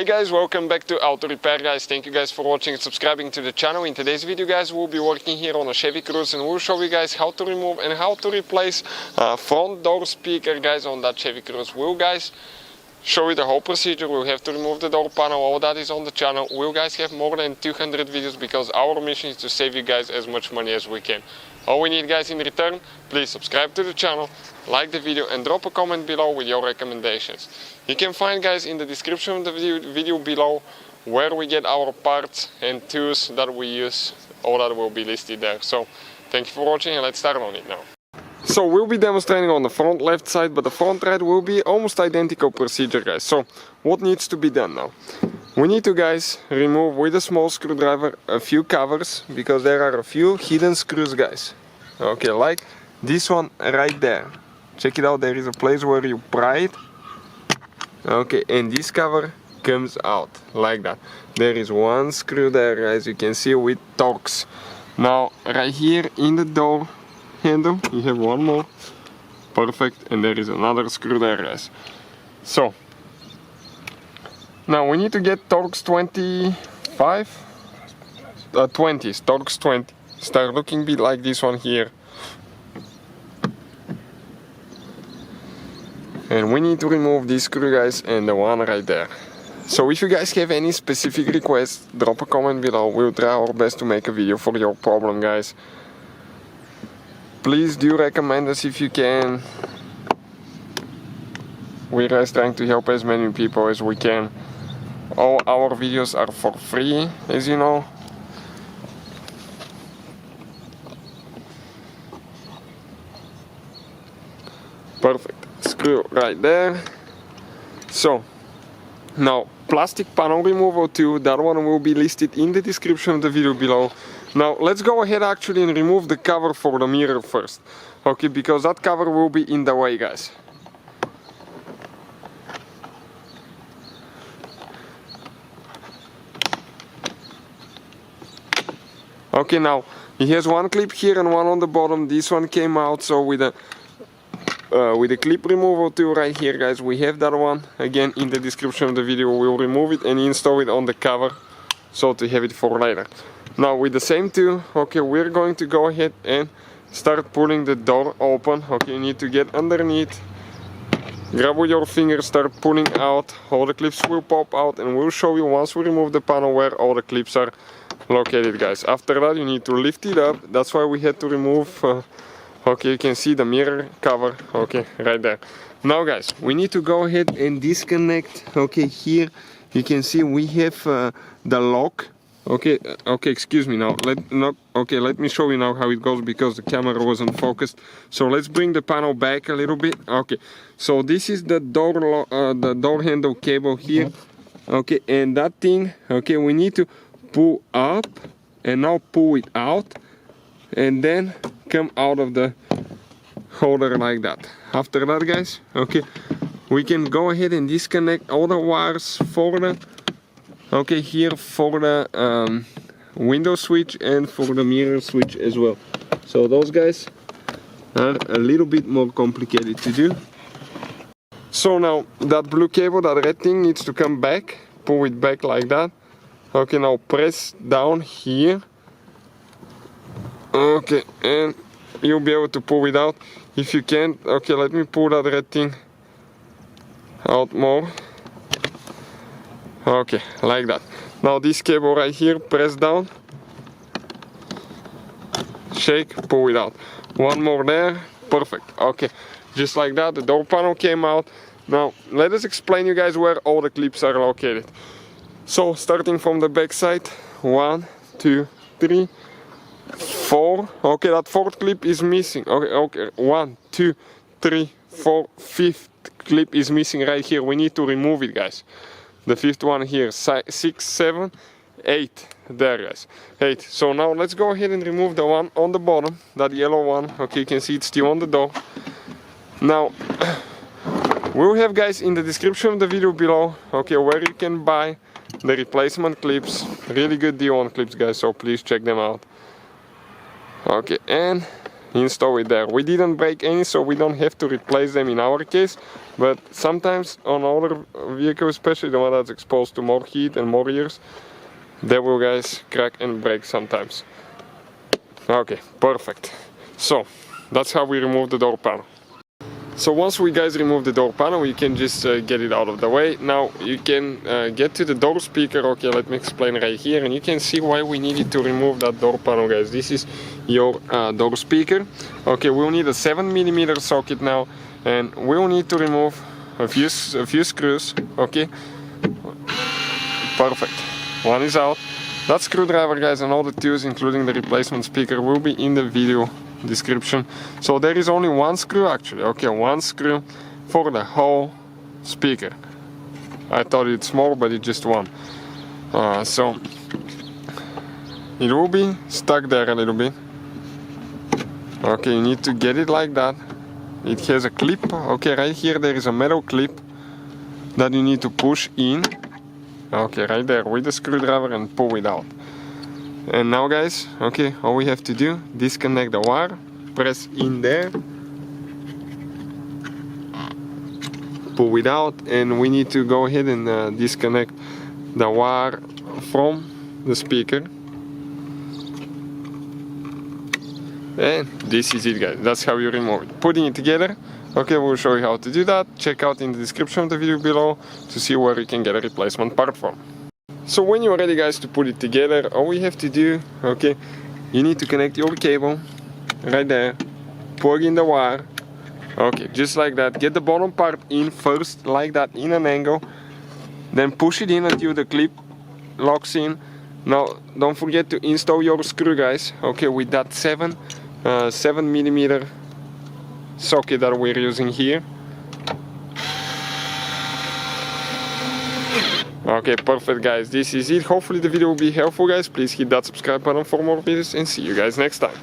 Hey guys, welcome back to Auto Repair guys. Thank you guys for watching and subscribing to the channel. In today's video guys, we'll be working here on a Chevy Cruze and we'll show you guys how to remove and how to replace front door speaker guys on that Chevy Cruze. We'll guys show you the whole procedure. We'll have to remove the door panel, all that is on the channel. We'll guys have more than 200 videos because our mission is to save you guys as much money as we can. All we need guys in return, please subscribe to the channel, like the video and drop a comment below with your recommendations. You can find guys in the description of the video below where we get our parts and tools that we use. All that will be listed there. So thank you for watching and let's start on it now. So we'll be demonstrating on the front left side, but the front right will be almost identical procedure guys. So what needs to be done now? We need to guys remove with a small screwdriver a few covers because there are a few hidden screws guys. Okay, like this one right there. Check it out, there is a place where you pry it. Okay, and this cover comes out like that. There is one screw there guys, you can see with Torx. Now right here in the door handle you have one more. Perfect, and there is another screw there guys. So now we need to get Torx 20, Torx 20. Start looking a bit like this one here. And we need to remove this screw guys and the one right there. So if you guys have any specific requests, drop a comment below. We'll try our best to make a video for your problem guys. Please do recommend us if you can. We're guys trying to help as many people as we can. All our videos are for free, as you know. Perfect. Screw right there. So now plastic panel removal too, that one will be listed in the description of the video below. Now let's go ahead actually and remove the cover for the mirror first. Okay, because that cover will be in the way guys. Okay, now he has one clip here and one on the bottom. This one came out, so with the clip removal tool right here guys, we have that one. Again, in the description of the video we'll remove it and install it on the cover, so to have it for later. Now with the same tool, okay, we're going to go ahead and start pulling the door open. Okay, you need to get underneath, grab with your finger, start pulling out. All the clips will pop out and we'll show you once we remove the panel where all the clips are located guys. After that you need to lift it up. That's why we had to remove okay, you can see the mirror cover, okay, right there. Now guys, we need to go ahead and disconnect. Okay, here you can see we have the lock. Okay, excuse me now. Let me show you now how it goes because the camera wasn't focused. So let's bring the panel back a little bit. Okay, so this is the door handle cable here. Okay, and that thing, okay, we need to pull up and now pull it out and then come out of the holder like that. After that guys, okay, we can go ahead and disconnect all the wires for the here for the window switch and for the mirror switch as well. So those guys are a little bit more complicated to do. So now that blue cable, that red thing needs to come back. Pull it back like that. Okay, now press down here. Okay, and you'll be able to pull it out. If you can't, okay, let me pull that red thing out more. Okay, like that. Now this cable right here, press down, shake, pull it out. One more there, perfect. Okay, just like that, the door panel came out. Now let us explain you guys where all the clips are located. So starting from the back side, 1, 2, 3, 4. Okay, that fourth clip is missing. Okay, 1, 2, 3, 4, fifth clip is missing right here. We need to remove it guys. The fifth one here, 6, 7, 8, there guys, 8. So now let's go ahead and remove the one on the bottom, that yellow one. Okay, you can see it's still on the door. Now we'll have guys in the description of the video below, okay, where you can buy the replacement clips. Really good deal on clips guys, so please check them out. Okay, and install it there. We didn't break any, so we don't have to replace them in our case, but sometimes on other vehicles, especially the one that's exposed to more heat and more years, they will, guys, crack and break sometimes. Okay, perfect. So that's how we remove the door panel. So once we, guys, remove the door panel, you can just get it out of the way. Now you can get to the door speaker. Okay, let me explain right here, and you can see why we needed to remove that door panel, guys. This is your door speaker. Okay, we'll need a 7mm socket now, and we'll need to remove a few screws. Okay, perfect. One is out. That screwdriver, guys, and all the tools, including the replacement speaker, will be in the video description. So there is only one screw, actually. Okay, one screw for the whole speaker. I thought it's more, but it's just one. So it will be stuck there a little bit. Okay, you need to get it like that. It has a clip. Okay, right here there is a metal clip that you need to push in. Okay, right there with the screwdriver and pull it out. And now, guys, okay, all we have to do, disconnect the wire, press in there, pull it out, and we need to go ahead and disconnect the wire from the speaker. And this is it, guys. That's how you remove it. Putting it together, okay, we'll show you how to do that. Check out in the description of the video below to see where you can get a replacement part from. So when you're ready, guys, to put it together, all we have to do, okay, you need to connect your cable right there, plug in the wire, okay, just like that. Get the bottom part in first, like that, in an angle, then push it in until the clip locks in. Now don't forget to install your screw, guys, okay, with that 7mm socket that we're using here. Okay, perfect, guys. This is it. Hopefully the video will be helpful, guys. Please hit that subscribe button for more videos, and see you guys next time.